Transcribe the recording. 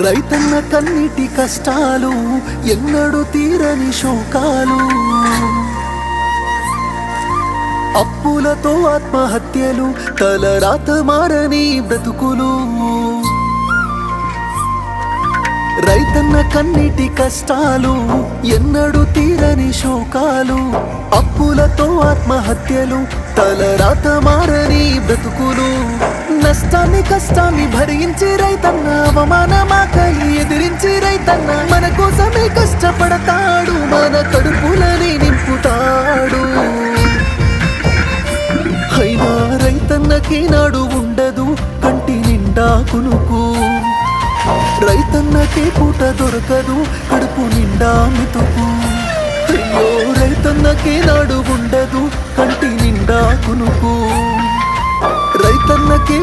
రైతన్న కన్నీటి కష్టాలు ఎన్నడూ తీరని శోకాలు, అప్పులతో ఆత్మహత్యలు, తలరాత మారని బ్రతుకులు. రైతన్న కన్నీటి కష్టాలు ఎన్నడూ తీరని శోకాలు, అప్పులతో ఆత్మహత్యలు, తలరాత మారని బ్రతుకులు. నష్టాన్ని కష్టాన్ని భరించి రైతన్న, అవమానమాకలి ఎదిరించి రైతన్న మన కోసమే కష్టపడతాడు, మన కడుపులని నింపుతాడు. అయినా రైతన్నకి నాడు ఉండదు కంటి నిండా కునుకు, రైతన్నకే పూట దొరకదు కడుపు నిండా మెతుకు. అయ్యో రైతన్నకే నాడు ఉండదు కంటి నిండా కునుకు, రైతన్నకే